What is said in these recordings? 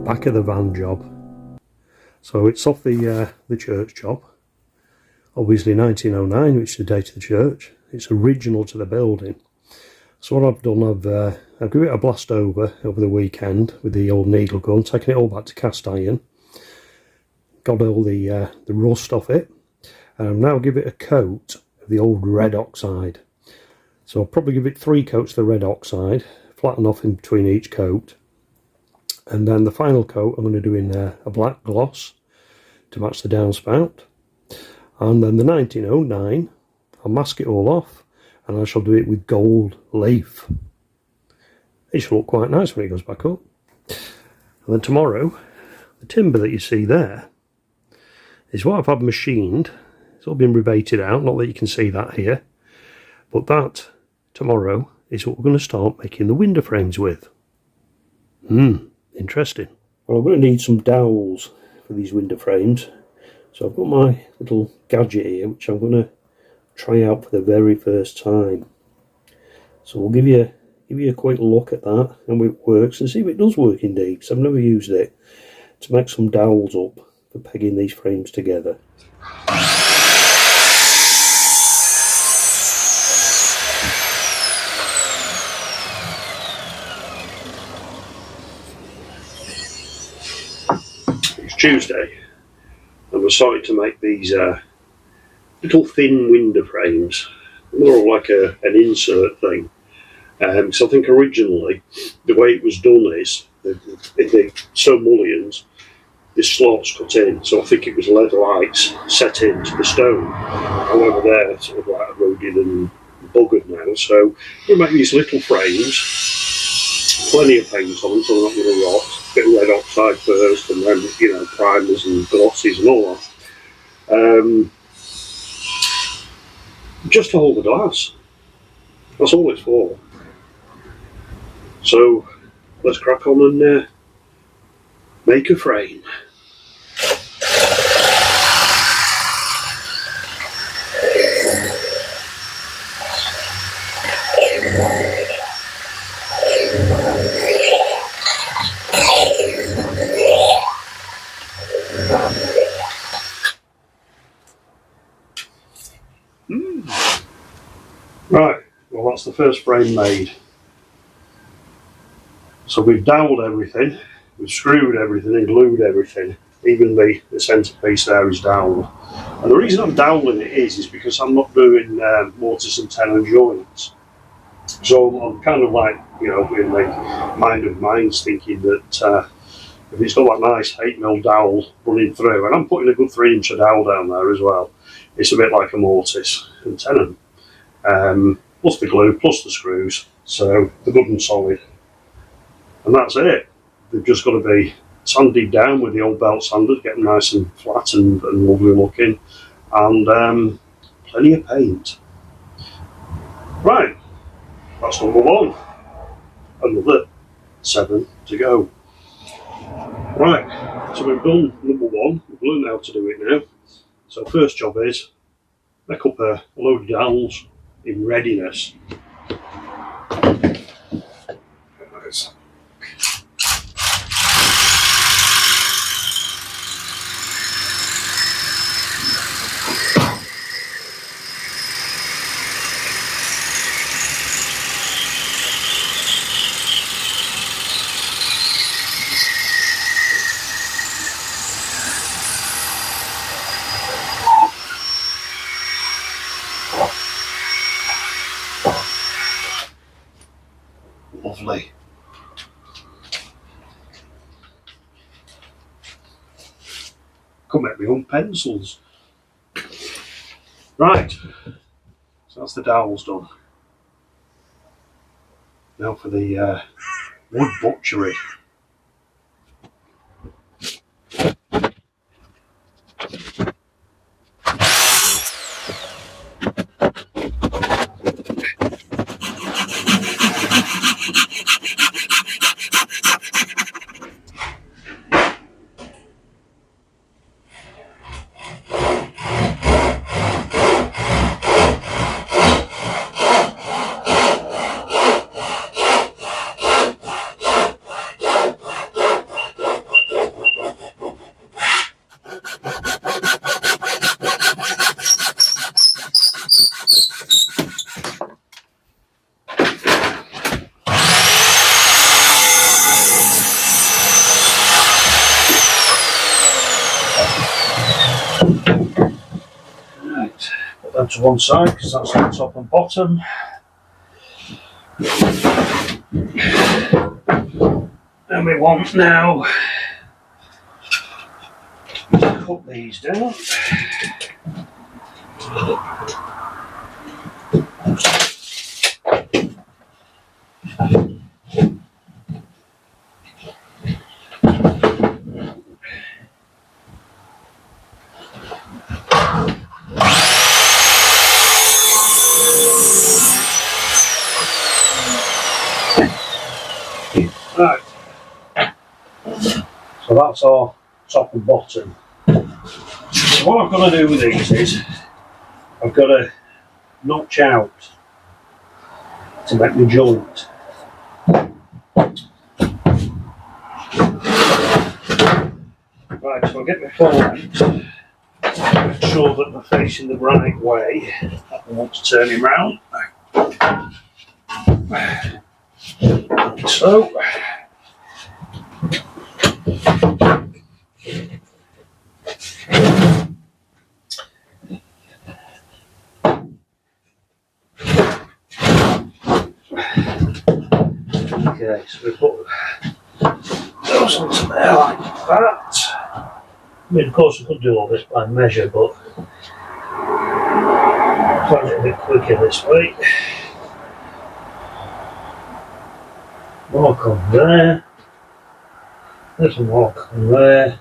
back of the van job. So it's off the church job. Obviously 1909, which is the date of the church. It's original to the building. So what I've done, I've given it a blast over the weekend with the old needle gun, taking it all back to cast iron. Got all the rust off it, and I'll now give it a coat of the old red oxide. So I'll probably give it 3 coats of the red oxide, flatten off in between each coat, and then the final coat I'm going to do in a black gloss to match the downspout, and then the 1909 I'll mask it all off, and I shall do it with gold leaf. It should look quite nice when it goes back up. And then tomorrow, the timber that you see there is what I've had machined. It's all been rebated out, not that you can see that here, but that tomorrow is what we're going to start making the window frames with. Interesting. Well, I'm going to need some dowels for these window frames, so I've got my little gadget here which I'm going to try out for the very first time. So we'll give you a quick look at that and how it works, and see if it does work indeed, because I've never used it to make some dowels up for pegging these frames together. It's Tuesday and we're starting to make these little thin window frames, more like an insert thing. So I think originally the way it was done is in the stone mullions, this slot's cut in, so I think it was leather lights set into the stone. However, they're sort of like eroded and buggered now, so we make these little frames, plenty of paint on them so they're not going to rot, a bit of red oxide first, and then, you know, primers and glosses and all that. Just to hold the glass. That's all it's for. So let's crack on and make a frame. Right, well that's the first frame made. So we've doweled everything, we've screwed everything and glued everything. Even the centrepiece there is doweled. And the reason I'm doweling it is because I'm not doing mortise and tenon joints. So I'm kind of like, you know, in the mind of minds thinking that if it's got that nice 8mm dowel running through, and I'm putting a good 3-inch dowel down there as well, it's a bit like a mortise and tenon. Plus the glue, plus the screws, so they're good and solid. And that's it. They've just got to be sanded down with the old belt sanders, get them nice and flat and lovely looking, and plenty of paint. Right, that's number 1. Another 7 to go. Right, so we've done number 1, we've learned how to do it now. So first job is make up a load of dowels in readiness. Lovely. Come at me on pencils. Right, so that's the dowels done. Now for the wood butchery. to one side because that's the top and bottom. And we want now to cut these down. Right, so that's our top and bottom. So what I've got to do with these is I've got to notch out to make the joint. Right, so I'll get my fork, make sure that they're facing the right way. I want to turn him round. Like so. Okay, so we put those onto there like that. I mean, of course, we could do all this by measure, but I find it a bit quicker this way. Mark on there. There's a mark on there.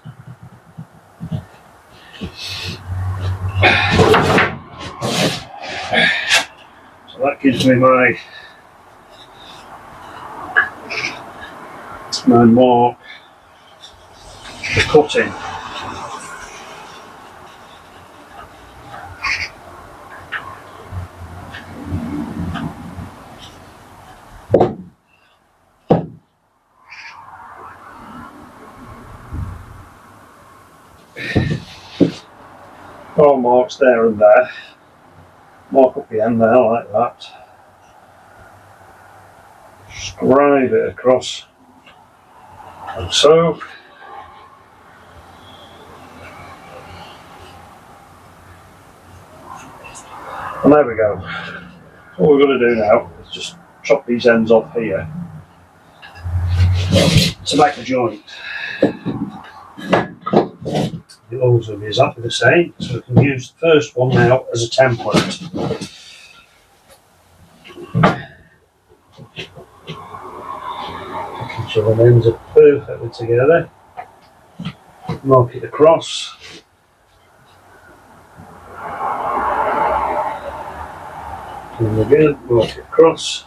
So that gives me my mark for cutting. All marks there and there. Mark up the end there like that. Scribe it across like so. And there we go. All we're going to do now is just chop these ends off here to make the joint. The oils will be exactly the same, so we can use the first one now as a template. Making sure the ends are perfectly together. Mark it across. And again, mark it across.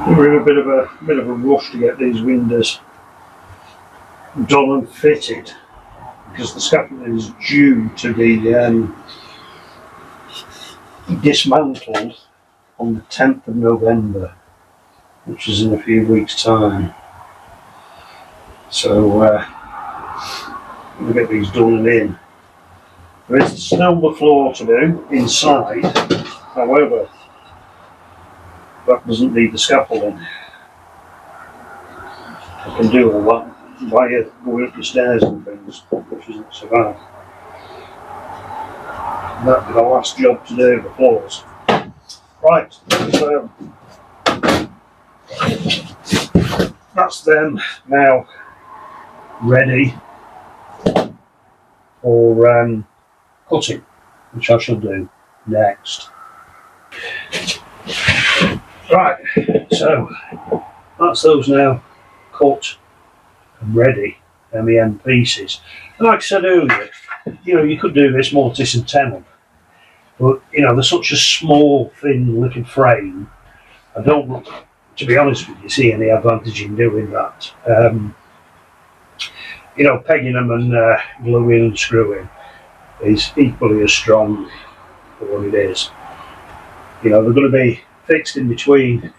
We're in a bit of a rush to get these windows done and fitted because the scaffolding is due to be dismantled on the 10th of November, which is in a few weeks' time. So we'll get these done and in. There is still the floor to do inside, however, that doesn't need the scaffolding. I can do all that via going up the stairs and things, which isn't so bad. And that'll be the last job to do, the floors. Right, so that's them now ready for cutting, which I shall do next. Right, so that's those now cut and ready, MEM pieces. And like I said earlier, you could do this mortise and tenon, but they're such a small, thin little frame. I don't, to be honest with you, see any advantage in doing that. you know, pegging them and gluing and screwing is equally as strong for what it is. You know, they're going to be fixed in between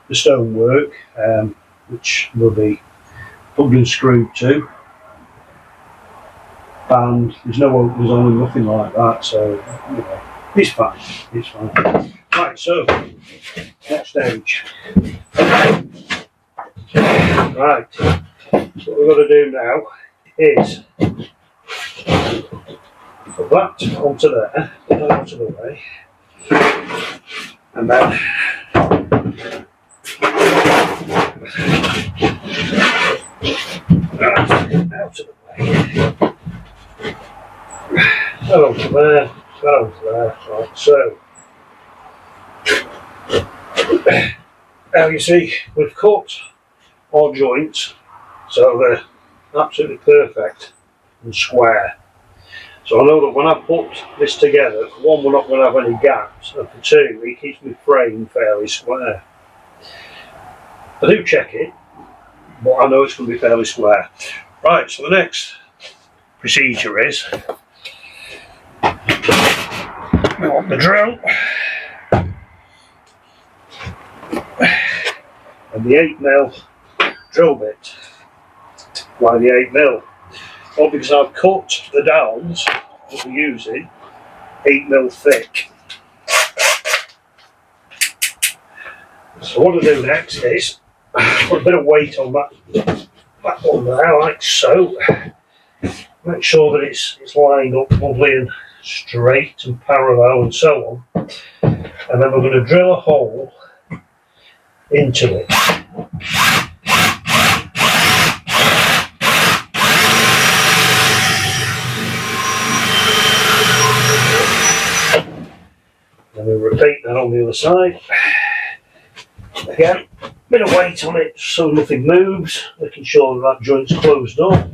the stonework, which will be plugged and screwed to, and there's no openers on them, nothing like that, so you know, it's fine, it's fine. Right, so next stage. Right, so what we're going to do now is put that onto there, put that out of the way, and then out of the way. That onto there, that onto there. Right, so now you see we've cut our joints so they're absolutely perfect and square. So I know that when I put this together, for one, we're not going to have any gaps, and for two, it keeps my frame fairly square. I do check it, but I know it's going to be fairly square. Right, so the next procedure is we want the drill and the 8mm drill bit. Why the 8mm? Well, because I've cut the downs that we're using 8mm thick. So what I do next is put a bit of weight on that one there, like so. Make sure that it's lined up lovely and straight and parallel and so on. And then we're going to drill a hole into it. And we'll repeat that on the other side. Again, a bit of weight on it so nothing moves, making sure that joint's closed up.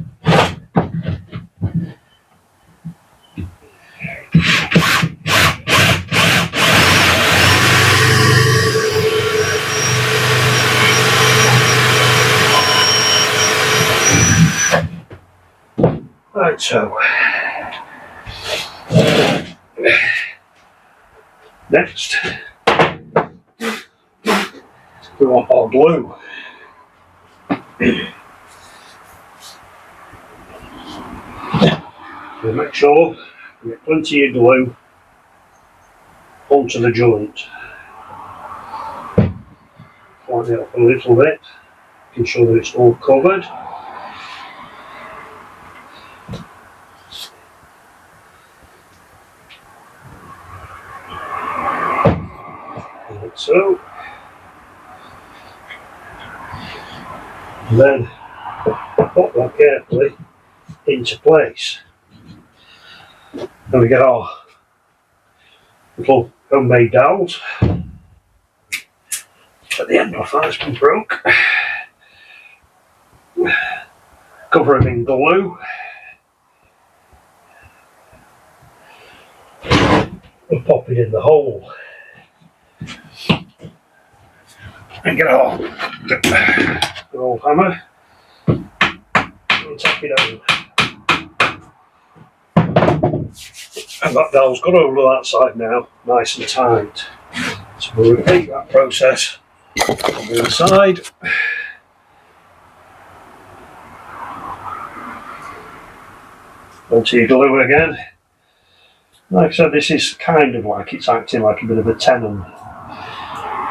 Right, so next we want our glue. We'll make sure we get plenty of glue onto the joint. Line it up a little bit, making sure that it's all covered. Like so. And then put that carefully into place. Then we get our little homemade dowels. At the end of that's been broke. Cover them in glue. And pop it in the hole. And get our good old hammer and tap it over. And that dowel's got over that side now, nice and tight. So we'll repeat that process on the other side. Onto your glue again. Like I said, this is kind of like it's acting like a bit of a tenon.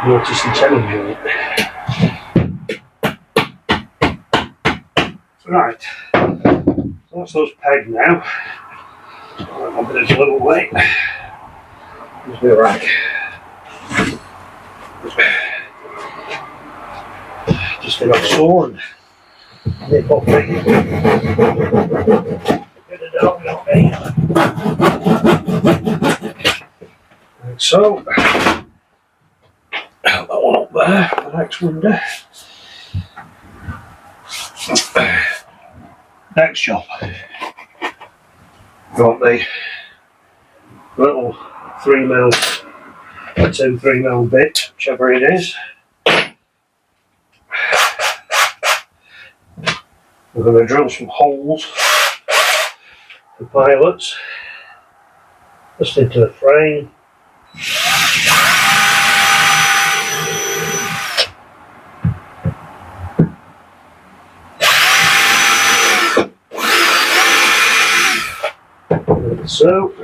Notice the tenon joint. Right, so that's those pegged now. A bit of glue away. There's a bit of rag. Just a bit sore and nip off me. Bit of dog on me. Like so. That one up there, the next window. Next job. Got the little 3mm, 3mm bit, whichever it is. We're going to drill some holes for pilots just into the frame. Like so.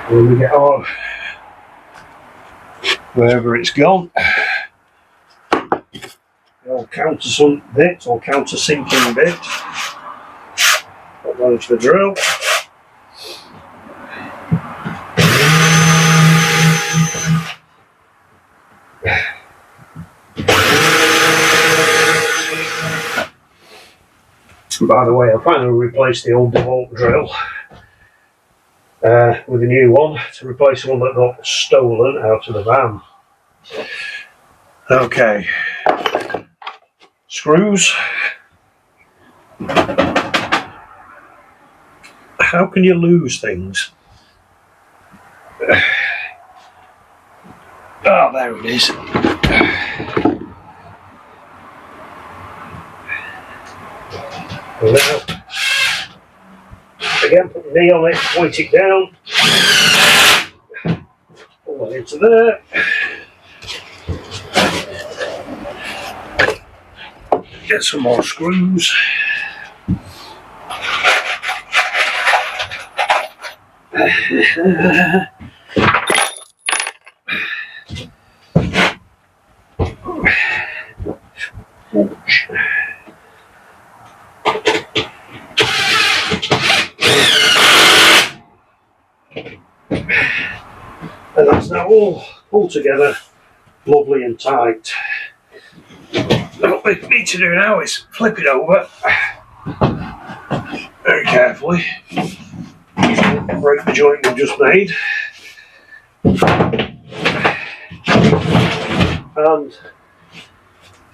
When we get on wherever it's gone, the old countersunk bit or countersinking bit, put that into the drill. By the way, I finally replaced the old DeWalt drill with a new one to replace the one that got stolen out of the van. Okay, screws. How can you lose things? Oh, there it is. Now, again, put the knee on it, point it down, pull that into there. Get some more screws. And that's now all pulled together, lovely and tight. What we need to do now is flip it over very carefully. Break the joint we've just made. And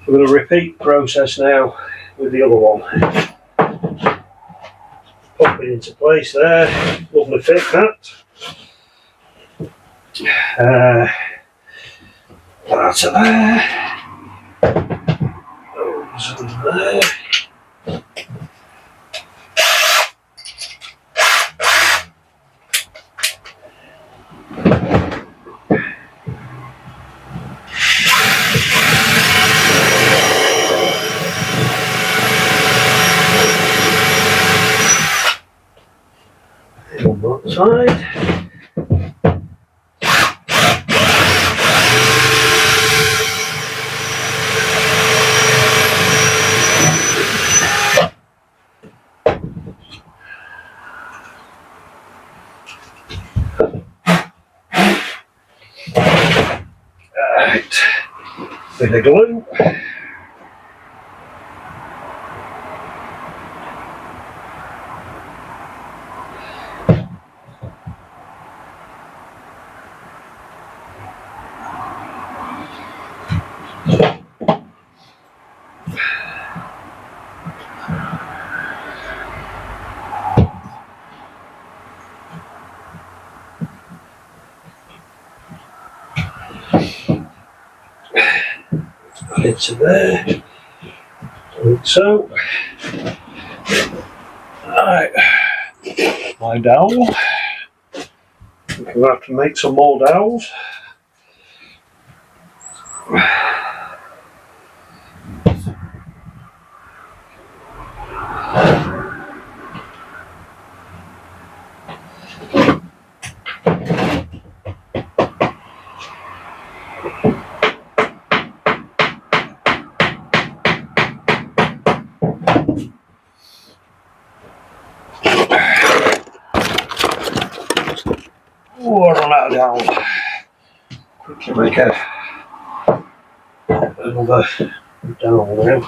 we're going to repeat the process now with the other one. Pop it into place there, lovely fit that. That's there. Those are there. On that side. Right, bit of glue. Into there, like so. Right, my dowel. We're going to have to make some more dowels. Oh, I run out of dowel. Quickly make another dowel now.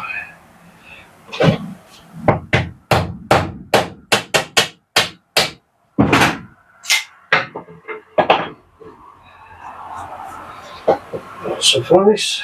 That suffice.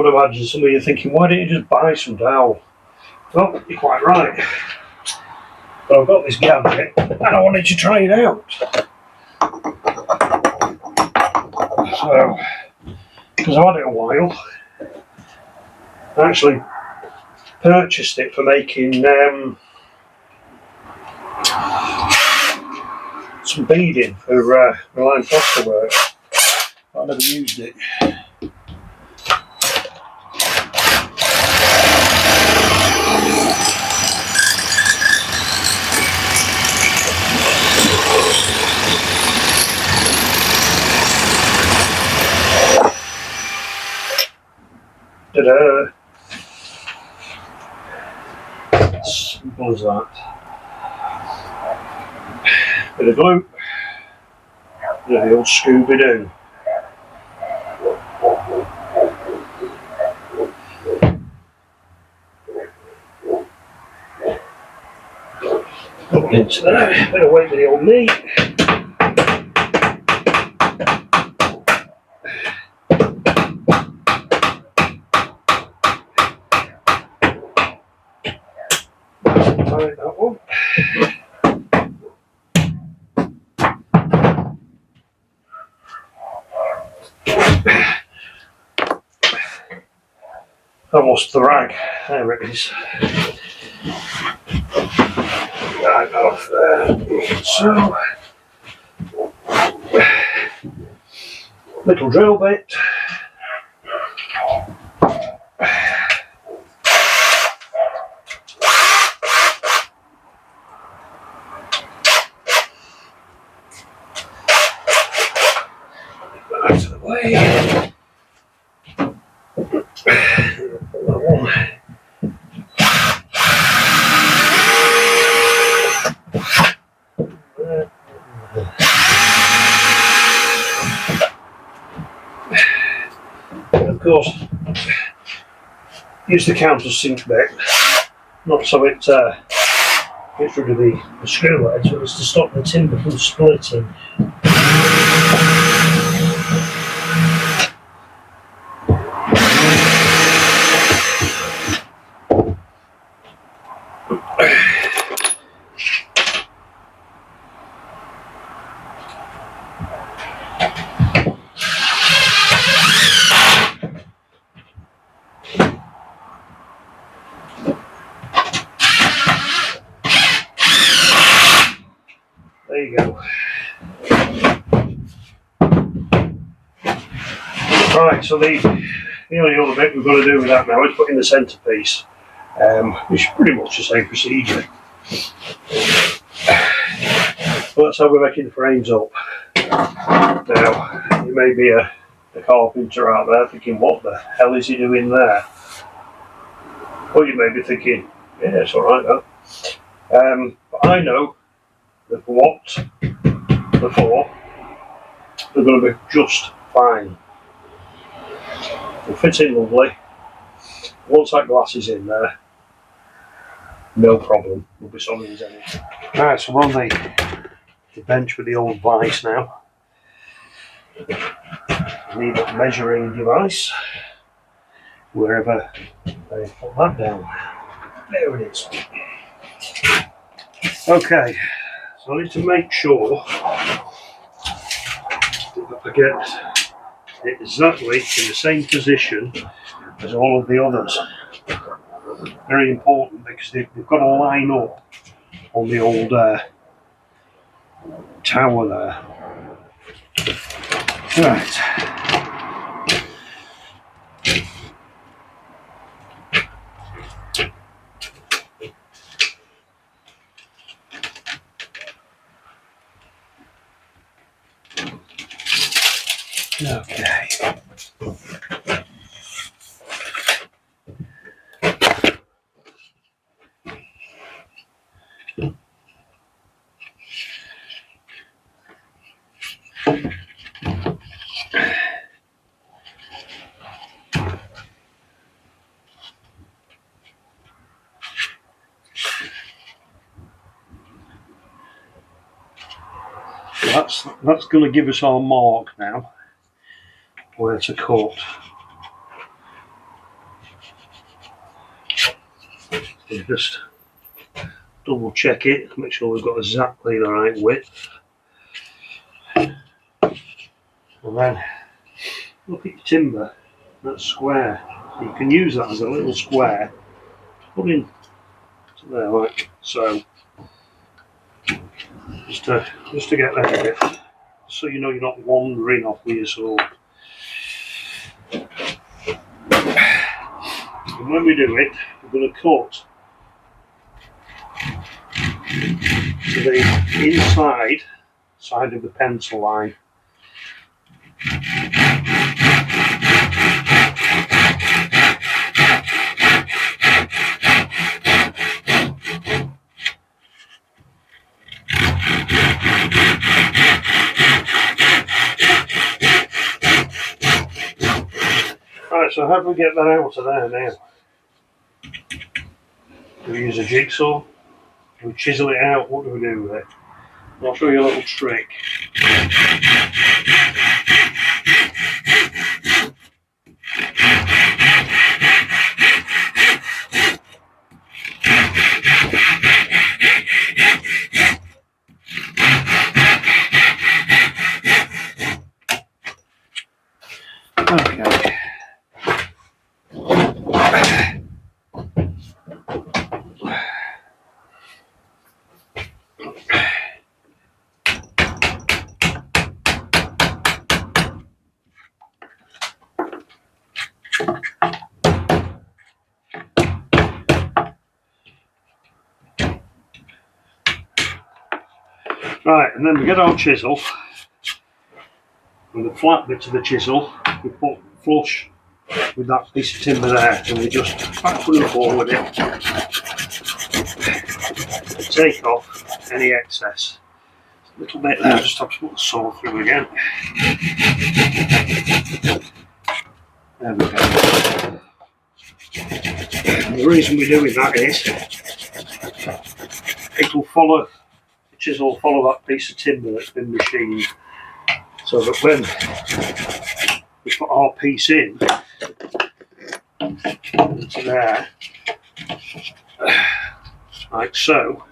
would imagine some of you thinking, why didn't you just buy some dowel? Well, you're quite right. But I've got this gadget and I wanted to try it out. So, because I've had it a while, I actually purchased it for making some beading for my line plaster work. I never used it. Ta-da! Simple as that. Bit of glue. Bit of the old Scooby-Doo. Put it into there. Bit of weight with the old knee. Right, that one. I lost the rag. There it is. Right off there. So, little drill bit. Out of the way. Of course, use the countersink bit, not so it gets rid of the screw heads, but it's to stop the timber from splitting. There you go. Right, so the only other bit we've got to do with that now is put in the centrepiece, which is pretty much the same procedure. Well, that's how we're making the frames up. Now, you may be a carpenter out there thinking, what the hell is he doing there? Or you may be thinking, yeah, it's alright though. But I know that for what they're for, they're going to be just fine. They'll fit in lovely. Once that glass is in there, no problem. We'll be solid as anything. Right, so we're on the bench with the old vise now. I need a measuring device. Wherever they put that down. There it is. Okay, so I need to make sure that I get it exactly in the same position as all of the others. Very important because they've got to line up on the old tower there. Right. Okay. That's going to give us our mark now, where to cut. You just double check it, make sure we've got exactly the right width. And then look at your timber, that's square. You can use that as a little square to put in to there like so. Just to get rid of it, so you know you're not wandering off with your sword. And when we do it, we're going to cut to the inside side of the pencil line. Right, so how do we get that out of there now? Do we use a jigsaw? Do we chisel it out? What do we do with it? I'll show you a little trick. Okay. Right, and then we get our chisel, and the flat bits of the chisel we put flush with that piece of timber there, and we just backward and forward it, take off any excess. A little bit there, just have to put the saw through again. There we go. And the reason we're doing that is it will follow, the chisel will follow that piece of timber that's been machined, so that when we put our piece in into there, like so,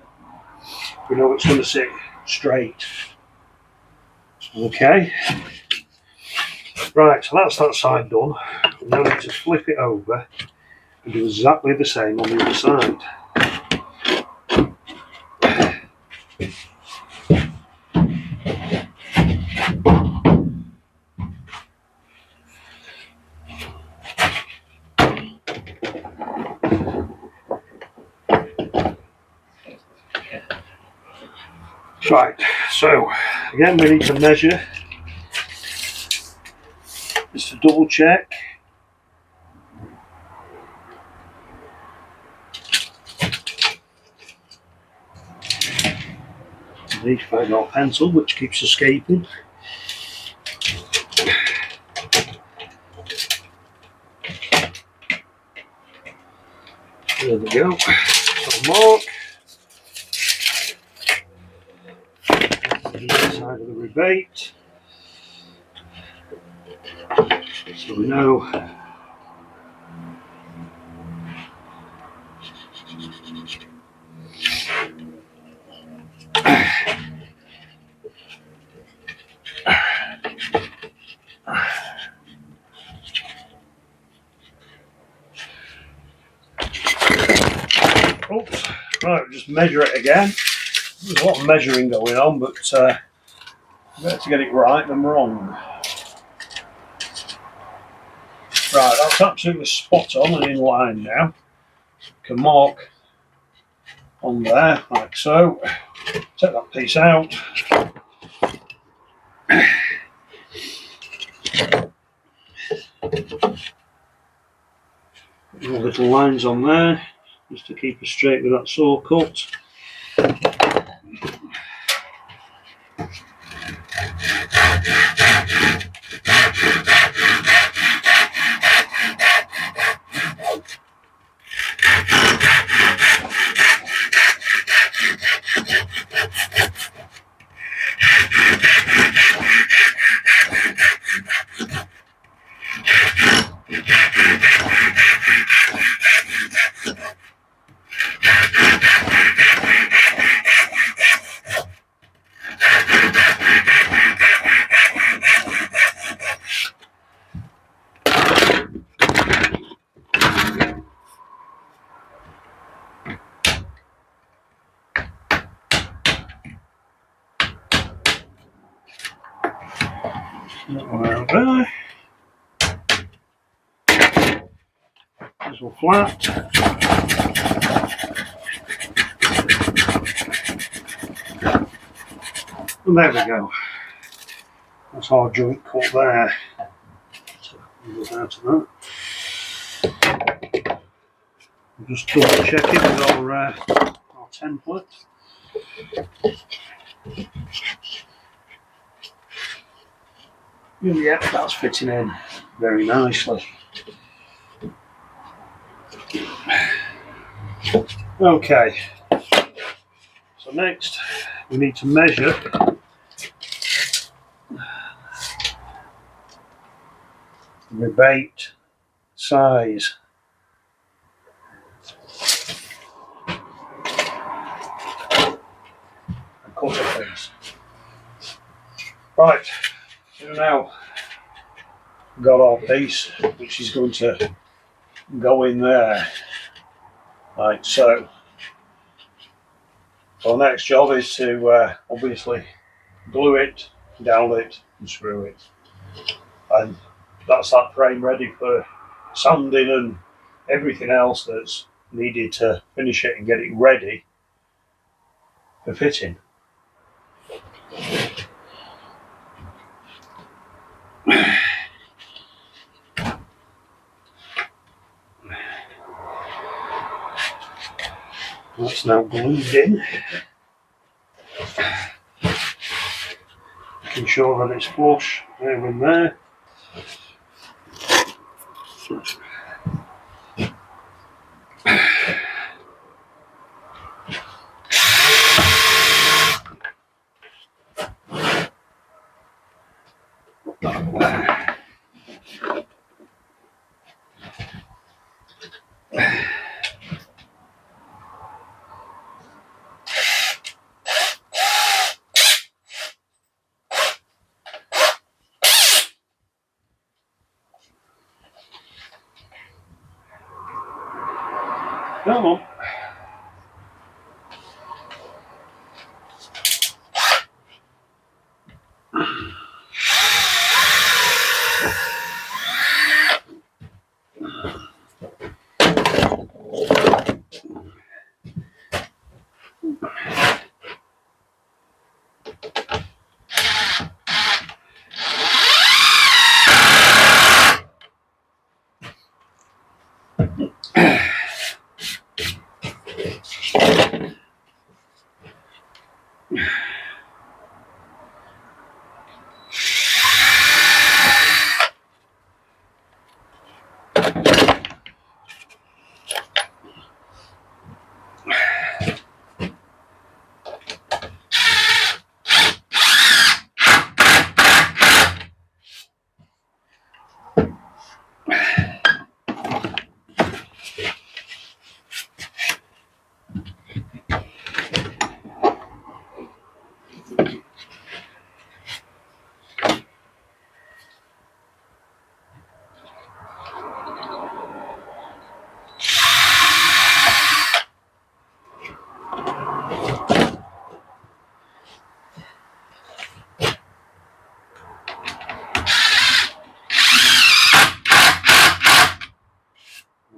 we know it's going to sit straight. Okay, right, so that's that side done. Now we need to flip it over and do exactly the same on the other side. Right, so again we need to measure, just to double check. We need to find our pencil, which keeps escaping. There we go, so mark. Side of the rebate, so we know oops, right, just measure it again. There's a lot of measuring going on, but better to get it right than wrong. Right, that's absolutely spot on and in line now. Can mark on there, like so. Take that piece out. Little lines on there, just to keep us straight with that saw cut. That one out there. This one flat. And there we go. That's our joint cut there. So we'll out of that. We'll just double check it with our template. Yeah, that's fitting in very nicely. Okay, so next we need to measure the rebate size. And cut it things. Right, so now we've got our piece which is going to go in there, like so. So our next job is to obviously glue it, dowel it and screw it. And that's that frame ready for sanding and everything else that's needed to finish it and get it ready for fitting. That's now glued in. Making sure that it's flush there and there. Come on.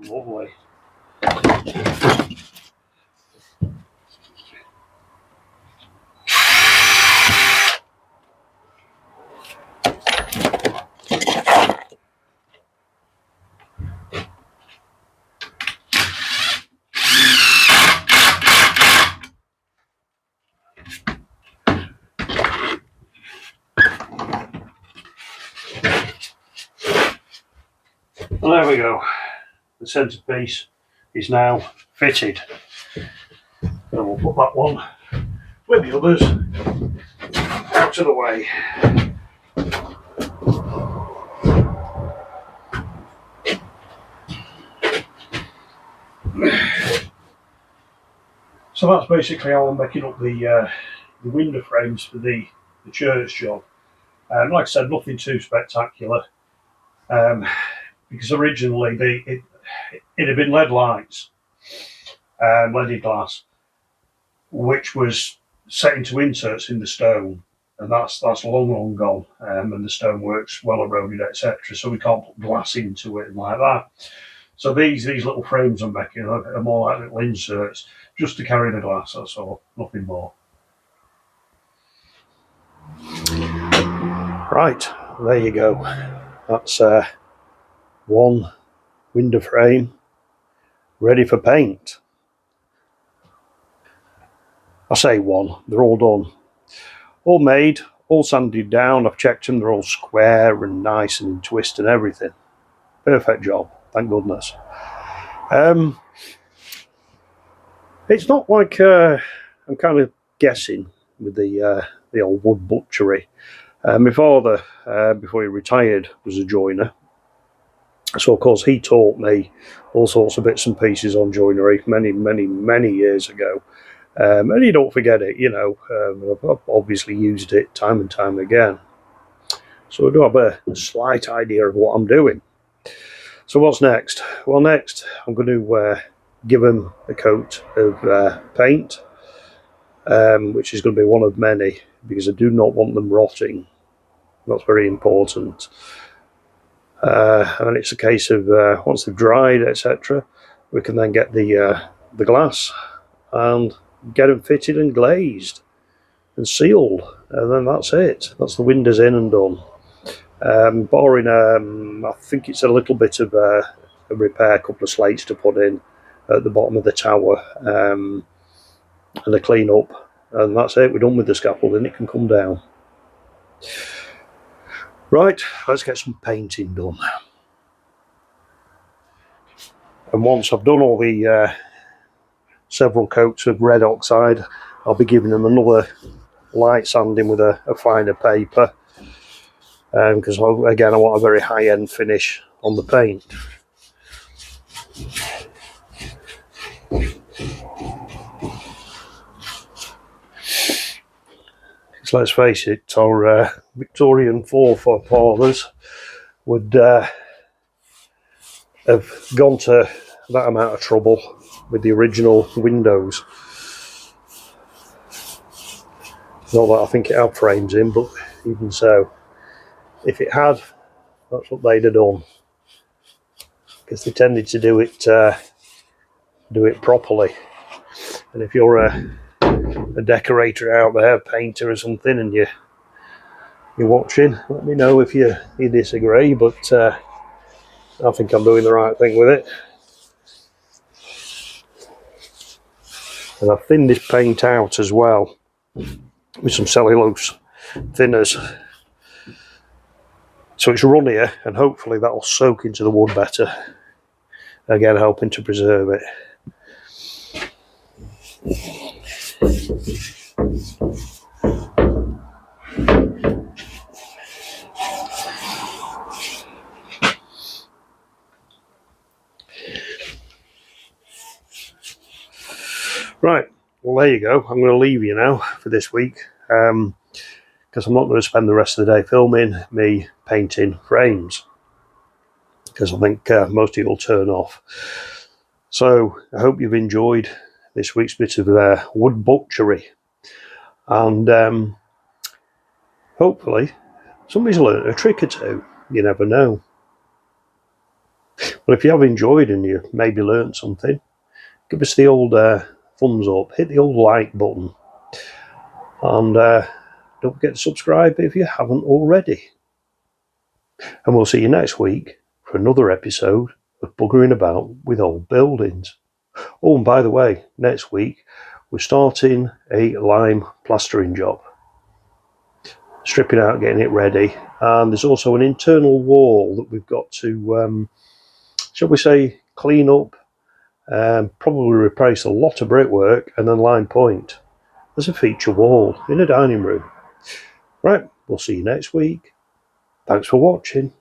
Lovely. Well, there we go. The centrepiece is now fitted. And we'll put that one with the others out of the way. So that's basically how I'm making up the window frames for the church job. Like I said, nothing too spectacular. Because originally it had been lead lights, leaded glass, which was set into inserts in the stone, and that's long gone, and the stonework's well eroded, etc. So we can't put glass into it and like that. So these little frames I'm making are more like little inserts just to carry the glass. That's all, nothing more. Right, there you go. That's one window frame ready for paint. I say one, they're all done. All made, all sanded down. I've checked them, they're all square and nice and in twist and everything. Perfect job, thank goodness. It's not like I'm kind of guessing with the old wood butchery. My father, before he retired, was a joiner. So of course he taught me all sorts of bits and pieces on joinery many years ago. And you don't forget it, you know. I've obviously used it time and time again. So I do have a slight idea of what I'm doing. So what's next? Well, next I'm going to give them a coat of paint, which is going to be one of many, because I do not want them rotting. That's very important. And it's a case of once they've dried, etc., we can then get the glass and get them fitted and glazed and sealed, and then that's it. That's the windows in and done. Barring I think it's a little bit of a repair, a couple of slates to put in at the bottom of the tower, and a clean up, and that's it. We're done with the scaffolding. It can come down. Right, let's get some painting done. And once I've done all the several coats of red oxide, I'll be giving them another light sanding with a finer paper, because again I want a very high-end finish on the paint. So let's face it, our Victorian forefathers would have gone to that amount of trouble with the original windows. Not that I think it had frames in, but even so, if it had, that's what they'd have done, because they tended to do it properly. And if you're a decorator out there, painter or something, and you're watching, let me know if you disagree, but I think I'm doing the right thing with it. And I've thinned this paint out as well with some cellulose thinners, so it's runnier, and hopefully that'll soak into the wood better, again helping to preserve it. Right, well there you go. I'm going to leave you now for this week, because I'm not going to spend the rest of the day filming me painting frames, because I think most of you will turn off. So I hope you've enjoyed this week's bit of wood butchery, and hopefully somebody's learned a trick or two. You never know. But if you have enjoyed and you maybe learned something, give us the old thumbs up, hit the old like button, and don't forget to subscribe if you haven't already. And we'll see you next week for another episode of Buggering About with Old Buildings. Oh, and by the way, next week we're starting a lime plastering job. Stripping out, getting it ready, and there's also an internal wall that we've got to, shall we say, clean up, probably replace a lot of brickwork and then line point as a feature wall in a dining room. Right, we'll see you next week. Thanks for watching.